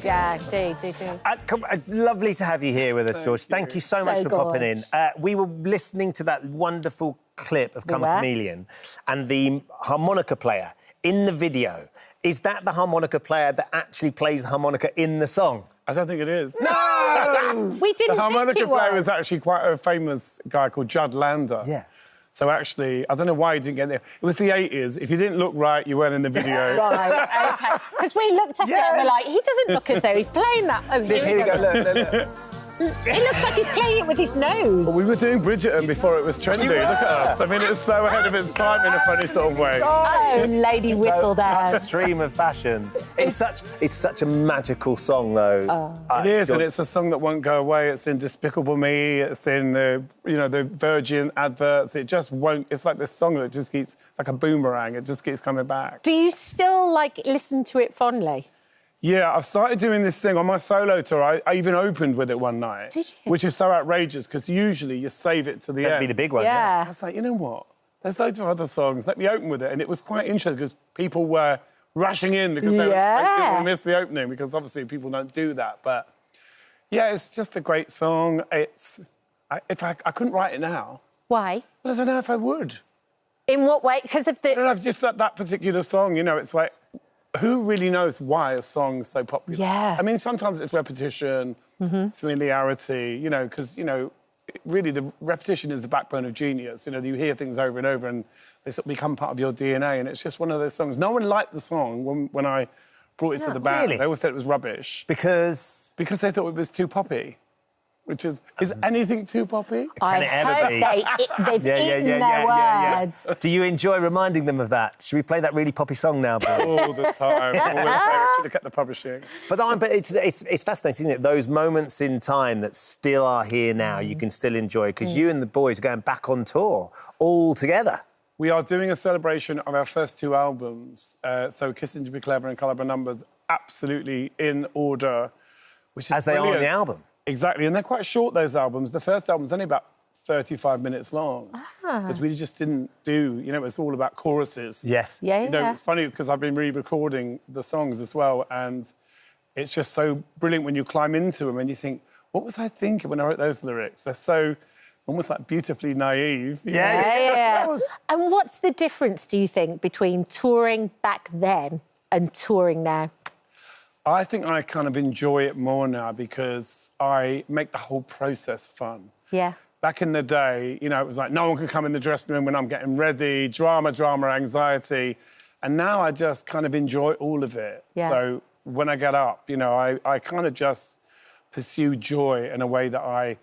Yeah, do. Lovely to have you here with us, George. Thank you so much for popping in. We were listening to that wonderful clip of Chameleon and the harmonica player in the video. Is that the harmonica player that actually plays the harmonica in the song? I don't think it is. No! We didn't The harmonica think it player was. is actually quite a famous guy called Judd Lander. Yeah. So actually, I don't know why he didn't get there. It was the 80s. If you didn't look right, you weren't in the video. Right, OK. Because we looked at it and we're like, he doesn't look as though he's playing that. Oh, Here we go, look. It looks like he's playing it with his nose. Well, we were doing Bridgerton before it was trendy. Look at us. I mean, it's so ahead of its time in a funny sort of way. Oh, lady whistle there. Upstream of fashion. It's such a magical song, though. It is, and it's a song that won't go away. It's in Despicable Me. It's in the Virgin adverts. It just won't. It's like this song that just keeps. It's like a boomerang. It just keeps coming back. Do you still listen to it fondly? Yeah, I've started doing this thing on my solo tour. I even opened with it one night. Did you? Which is so outrageous, because usually you save it to the end. That'd be the big one, Yeah. I was like, you know what? There's loads of other songs. Let me open with it. And it was quite interesting, because people were rushing in because they didn't want to miss the opening, because obviously people don't do that. But, yeah, it's just a great song. If I couldn't write it now. Why? Well, I don't know if I would. In what way? Because of the... I don't know, just that particular song, it's like... Who really knows why a song's so popular? Yeah. I mean, sometimes it's repetition, familiarity, because, really the repetition is the backbone of genius. You hear things over and over and they sort of become part of your DNA, and it's just one of those songs. No one liked the song when I brought it to the band. Really? They always said it was rubbish. Because Because they thought it was too poppy. Which is anything too poppy? I've it ever heard be? they've eaten their words. do you enjoy reminding them of that? Should we play that really poppy song now, Bill? All the time. Always say, I should have kept the publishing. But it's fascinating, isn't it? Those moments in time that still are here now, you can still enjoy, because you and the boys are going back on tour all together. We are doing a celebration of our first two albums. So Kissing to Be Clever and Colour by Numbers, absolutely in order. Which is As they are on the album. Exactly, and they're quite short, those albums. The first album's only about 35 minutes long. Because we just didn't do, it's all about choruses. Yes. Yeah. It's funny, because I've been re-recording the songs as well, and it's just so brilliant when you climb into them and you think, what was I thinking when I wrote those lyrics? They're so almost like beautifully naive. Yeah. And what's the difference, do you think, between touring back then and touring now? I think I kind of enjoy it more now because I make the whole process fun. Yeah. Back in the day, it was like no one could come in the dressing room when I'm getting ready, drama, anxiety. And now I just kind of enjoy all of it. Yeah. So when I get up, I kind of just pursue joy in a way that I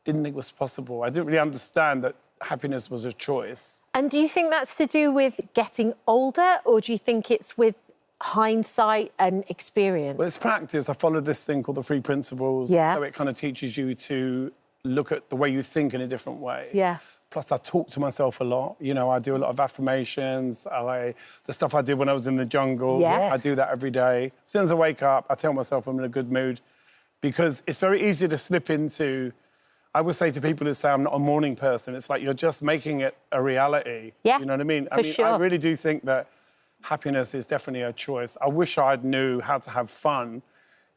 didn't think was possible. I didn't really understand that happiness was a choice. And do you think that's to do with getting older, or do you think it's with hindsight and experience? Well, it's practice. I followed this thing called the 3 principles. Yeah. So it kind of teaches you to look at the way you think in a different way. Yeah. Plus, I talk to myself a lot. I do a lot of affirmations. The stuff I did when I was in the jungle. Yes. I do that every day. As soon as I wake up, I tell myself I'm in a good mood, because it's very easy to slip into... I would say to people who say I'm not a morning person, it's like you're just making it a reality. Yeah, you know what I mean? for sure. I really do think that happiness is definitely a choice. I wish I knew how to have fun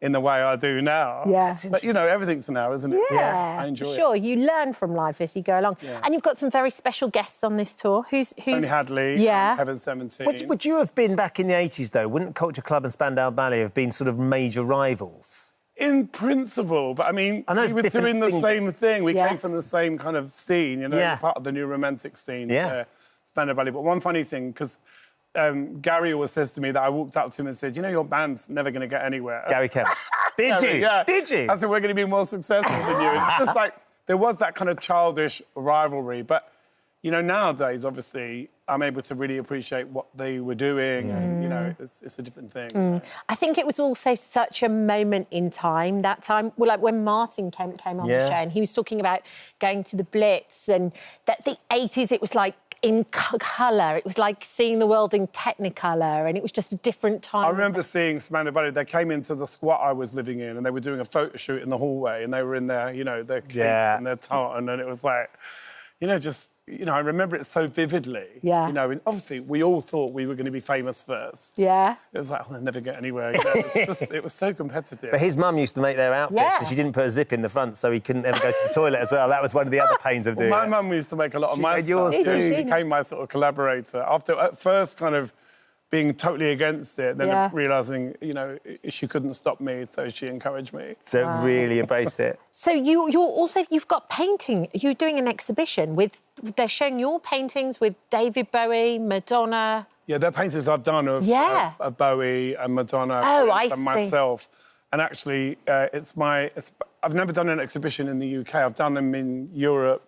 in the way I do now. Yeah. But, everything's now, isn't it? Yeah, I enjoy for it. sure. You learn from life as you go along. Yeah. And you've got some very special guests on this tour. Who's... Tony Hadley, Heaven 17. Would you have been back in the 80s, though? Wouldn't Culture Club and Spandau Ballet have been sort of major rivals? In principle, but we it's were different doing the same thing. We came from the same kind of scene, part of the new romantic scene. Spandau Ballet. But one funny thing, because Gary always says to me that I walked up to him and said, your band's never going to get anywhere. Gary Kemp. Did you? Yeah. Did you? I said, we're going to be more successful than you. It's just like, there was that kind of childish rivalry. But, nowadays, obviously, I'm able to really appreciate what they were doing. And, it's a different thing. I think it was also such a moment in time, that time. Well, like when Martin came on the show, and he was talking about going to the Blitz, and that the 80s, it was like in colour. It was like seeing the world in Technicolor, and it was just a different time. I remember seeing Spandau Ballet. They came into the squat I was living in, and they were doing a photo shoot in the hallway, and they were in their, their capes and their tartan, and it was like, I remember it so vividly. Yeah. And obviously we all thought we were going to be famous first. Yeah. It was like, I'll never get anywhere. It was so competitive. But his mum used to make their outfits, and she didn't put a zip in the front, so he couldn't ever go to the toilet as well. That was one of the other pains of doing it. My mum used to make a lot of my stuff. Yours too. She became my sort of collaborator. After, at first, kind of being totally against it, then realising, she couldn't stop me, so she encouraged me. So really embraced it. So you've got painting. You're doing an exhibition they're showing your paintings with David Bowie, Madonna. Yeah, they're paintings I've done of Bowie and Madonna and myself. And actually, I've never done an exhibition in the UK. I've done them in Europe,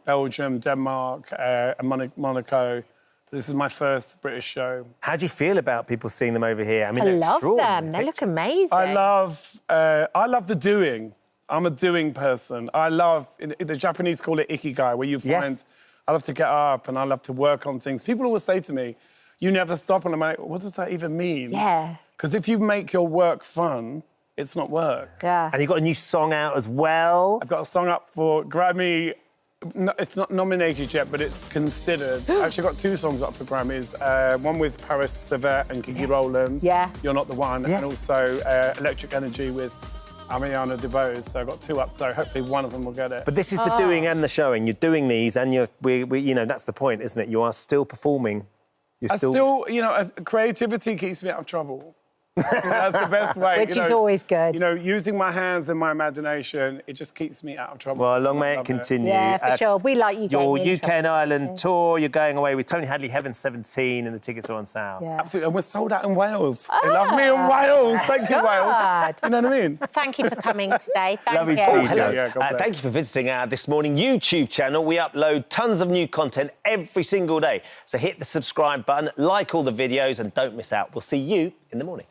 Belgium, Denmark, and Monaco. This is my first British show. How do you feel about people seeing them over here? I mean, I love them. They look amazing. I love the doing. I'm a doing person. I love, the Japanese call it ikigai, where you find, I love to get up and I love to work on things. People always say to me, you never stop. And I'm like, what does that even mean? Yeah. Because if you make your work fun, it's not work. Yeah. And you've got a new song out as well. I've got a song up for Grammy. No, it's not nominated yet, but it's considered. I've actually got 2 songs up for Grammys. One with Paris Savette and Kiki Rowland. Yeah. You're Not the One. Yes. And also Electric Energy with Ariana DeBose. So I've got 2 up, so hopefully one of them will get it. But this is the doing and the showing. You're doing these and that's the point, isn't it? You are still performing. Creativity keeps me out of trouble. That's the best way. Which is always good. Using my hands and my imagination, it just keeps me out of trouble. Well, long may it continue. Yeah, for sure. We like you your getting UK and Ireland tour, you're going away with Tony Hadley, Heaven 17, and the tickets are on sale. Yeah. Absolutely. And we're sold out in Wales. They love me in Wales. Thank you, Wales. You know what I mean? Thank you for coming today. Lovely you. to meet you. Yeah, thank you for visiting our This Morning YouTube channel. We upload tons of new content every single day. So hit the subscribe button, like all the videos, and don't miss out. We'll see you in the morning.